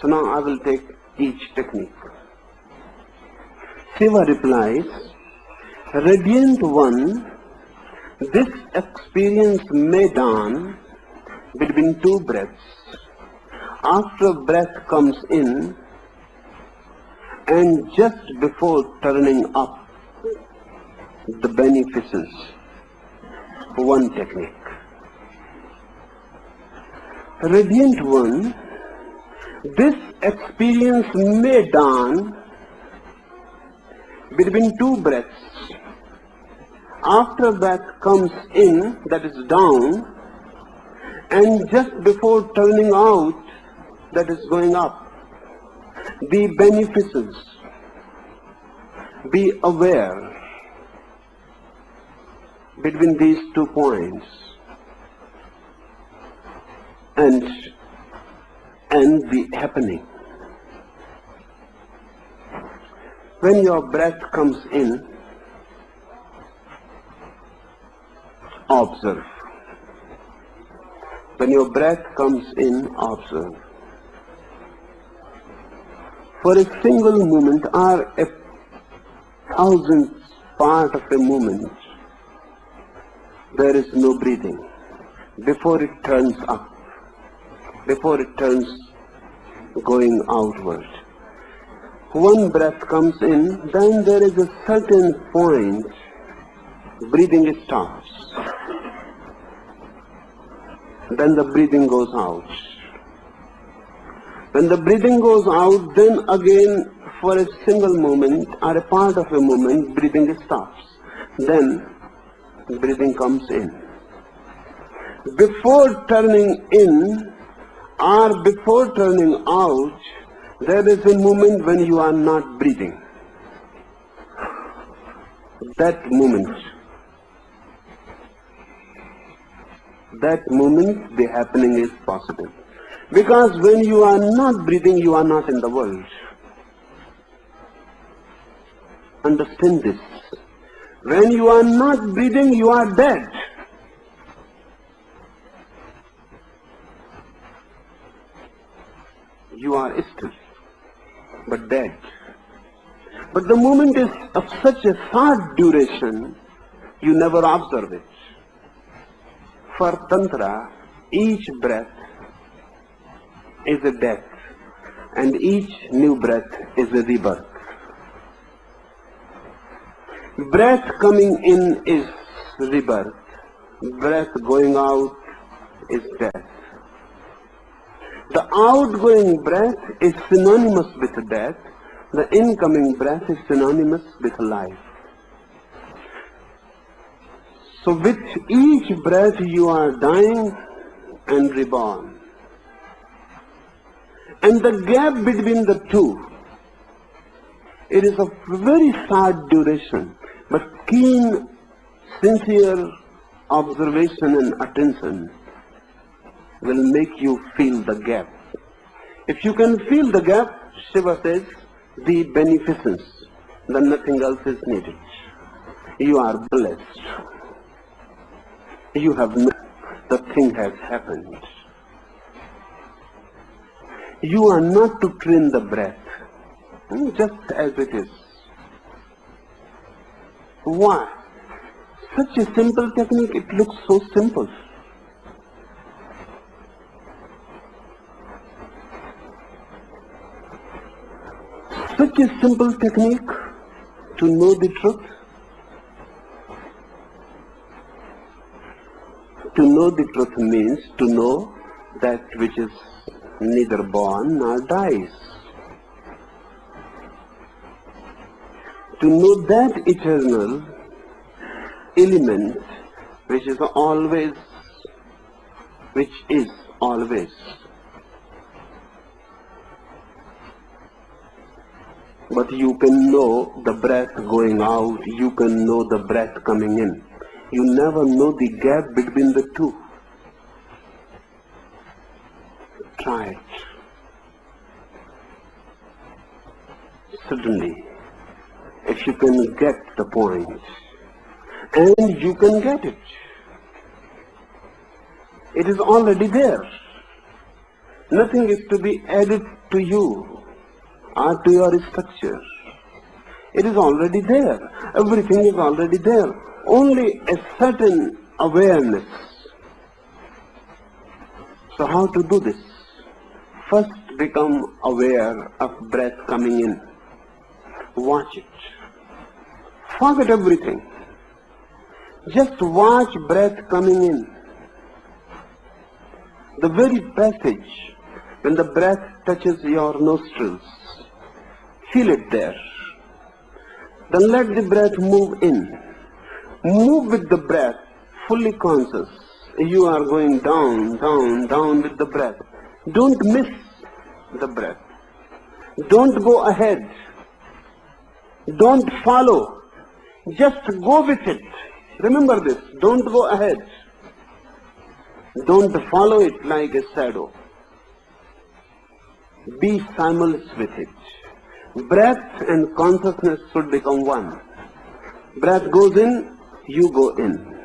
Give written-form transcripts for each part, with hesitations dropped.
So now I will take each technique. Shiva replies, Radiant One, this experience may dawn between two breaths. After breath comes in and just before turning up the beneficence. One technique. Radiant One, this experience may dawn between two breaths. After breath comes in, that is down, and just before turning out, that is going up. Be beneficence. Be aware between these 2 points and be happening. When your breath comes in, observe. When your breath comes in, observe. For a single moment or a thousandth part of a moment, there is no breathing. Before it turns up, before it turns going outward. One breath comes in, then there is a certain point, breathing stops. Then the breathing goes out. When the breathing goes out, then again for a single moment or a part of a moment, breathing stops. Then breathing comes in. Before turning in or before turning out, there is a moment when you are not breathing. That moment, the happening is possible. Because when you are not breathing, you are not in the world. Understand this. When you are not breathing, you are dead. You are still, but dead. But the moment is of such a short duration, you never observe it. For Tantra, each breath is a death, and each new breath is a rebirth. Breath coming in is rebirth. Breath going out is death. The outgoing breath is synonymous with death. The incoming breath is synonymous with life. So with each breath you are dying and reborn. And the gap between the two, it is of very short duration, but keen, sincere observation and attention will make you feel the gap. If you can feel the gap, Shiva says, the beneficence, then nothing else is needed. You are blessed. You have met, the thing has happened. You are not to train the breath, just as it is. Why? Such a simple technique, it looks so simple. Such a simple technique to know the truth. To know the truth means to know that which is neither born nor dies. To know that eternal element which is always. But you can know the breath going out, you can know the breath coming in. You never know the gap between the two. Try it. Suddenly, if you can get the point, and you can get it. It is already there. Nothing is to be added to you or to your structure. It is already there. Everything is already there. Only a certain awareness. So how to do this? First become aware of breath coming in. Watch it. Forget everything. Just watch breath coming in. The very passage when the breath touches your nostrils, feel it there. Then let the breath move in. Move with the breath, fully conscious. You are going down, down, down with the breath. Don't miss the breath. Don't go ahead. Don't follow. Just go with it. Remember this. Don't go ahead. Don't follow it like a shadow. Be simultaneous with it. Breath and consciousness should become one. Breath goes in, you go in.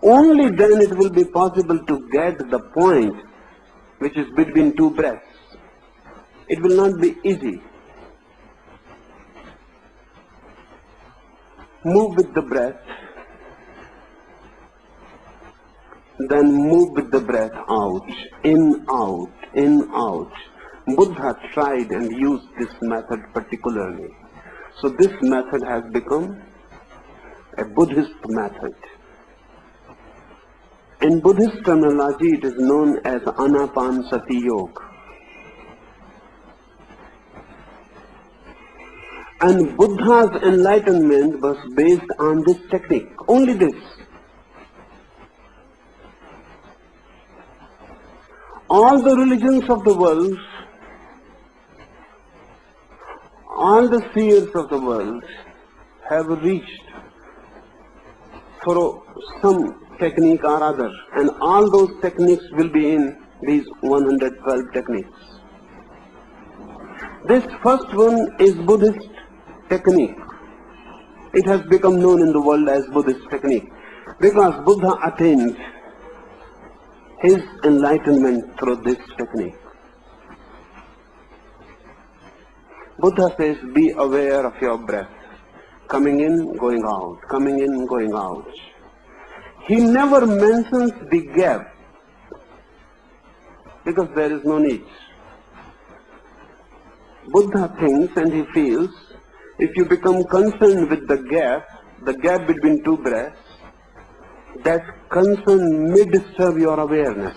Only then it will be possible to get the point which is between two breaths. It will not be easy. Move with the breath, then move with the breath out, in, out, in, out. Buddha tried and used this method particularly. So this method has become a Buddhist method. In Buddhist terminology, it is known as Anapanasati Yoga. And Buddha's enlightenment was based on this technique, only this. All the religions of the world, all the seers of the world have reached for some technique or other, and all those techniques will be in these 112 techniques. This first one is Buddhist technique. It has become known in the world as Buddhist technique because Buddha attained his enlightenment through this technique. Buddha says, be aware of your breath, coming in, going out, coming in, going out. He never mentions the gap because there is no need. Buddha thinks and he feels, if you become concerned with the gap between two breaths, that concern may disturb your awareness.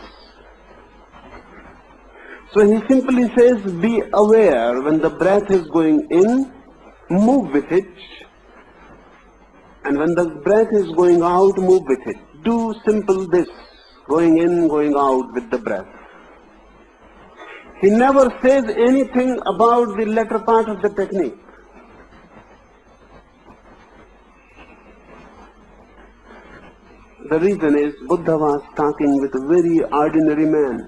So he simply says, be aware when the breath is going in, move with it, and when the breath is going out, move with it. Do simple this, going in, going out with the breath. He never says anything about the latter part of the technique. The reason is Buddha was talking with a very ordinary man.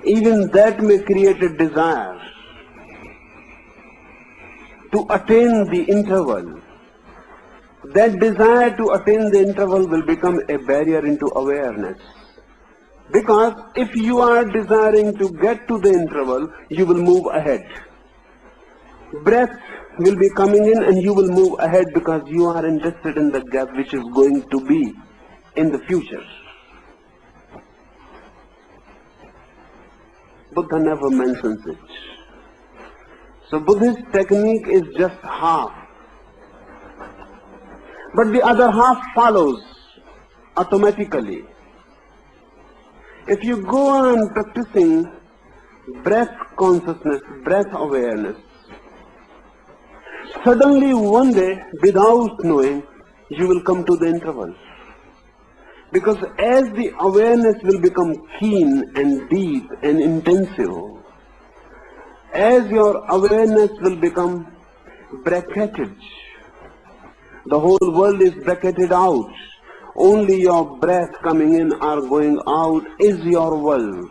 Even that may create a desire to attain the interval. That desire to attain the interval will become a barrier into awareness. Because if you are desiring to get to the interval, you will move ahead. Breath will be coming in and you will move ahead because you are interested in the gap which is going to be in the future. Buddha never mentions it. So Buddhist technique is just half. But the other half follows automatically. If you go on practicing breath consciousness, breath awareness, suddenly one day, without knowing, you will come to the interval. Because as the awareness will become keen and deep and intensive, as your awareness will become bracketed, the whole world is bracketed out. Only your breath coming in or going out is your world.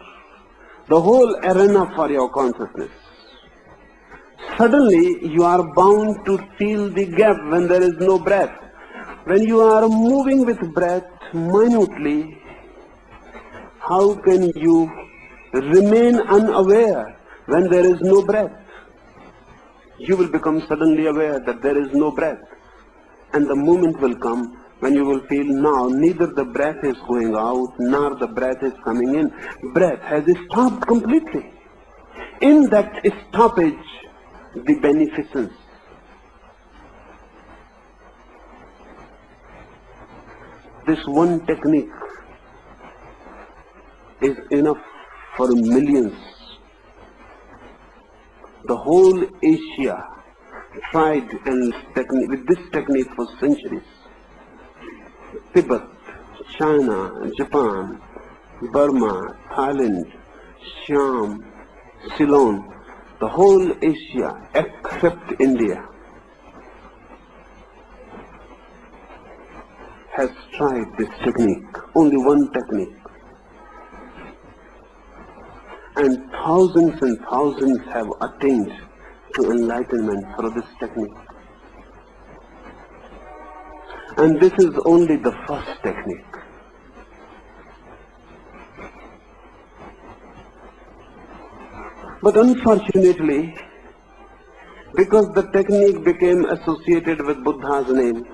The whole arena for your consciousness. Suddenly you are bound to feel the gap when there is no breath. When you are moving with breath minutely, How can you remain unaware when there is no breath? You will become suddenly aware that there is no breath. And the moment will come when you will feel now neither the breath is going out nor the breath is coming in. Breath has stopped completely. In that stoppage, the beneficence. This one technique is enough for millions. The whole Asia tried with this technique for centuries. Tibet, China, Japan, Burma, Thailand, Siam, Ceylon, the whole Asia except India has tried this technique, only one technique. And thousands have attained to enlightenment through this technique. And this is only the first technique. But unfortunately, because the technique became associated with Buddha's name,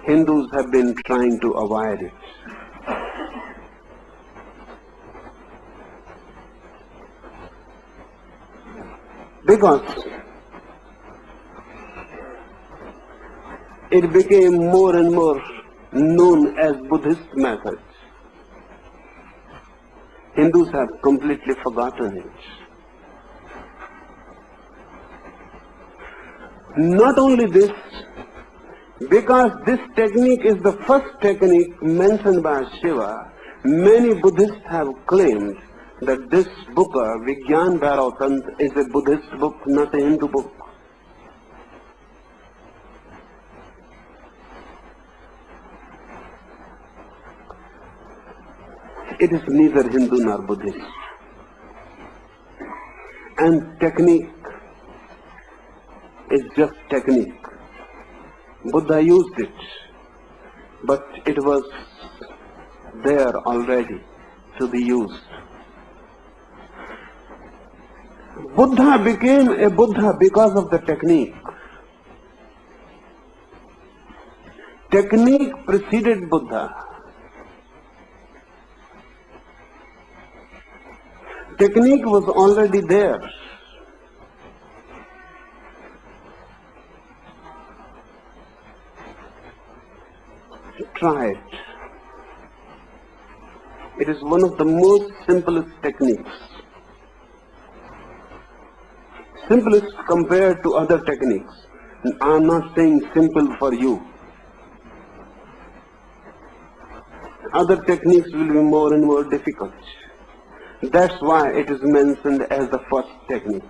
Hindus have been trying to avoid it. Because it became more and more known as Buddhist method. Hindus have completely forgotten it. Not only this, because this technique is the first technique mentioned by Shiva, many Buddhists have claimed that this book, Vigyana, is a Buddhist book, not a Hindu book. It is neither Hindu nor Buddhist. And technique is just technique. Buddha used it, but it was there already to be used. Buddha became a Buddha because of the technique. Technique preceded Buddha. Technique was already there. Try it. It is one of the most simplest techniques. Simplest compared to other techniques. I am not saying simple for you. Other techniques will be more and more difficult. That's why it is mentioned as the first technique.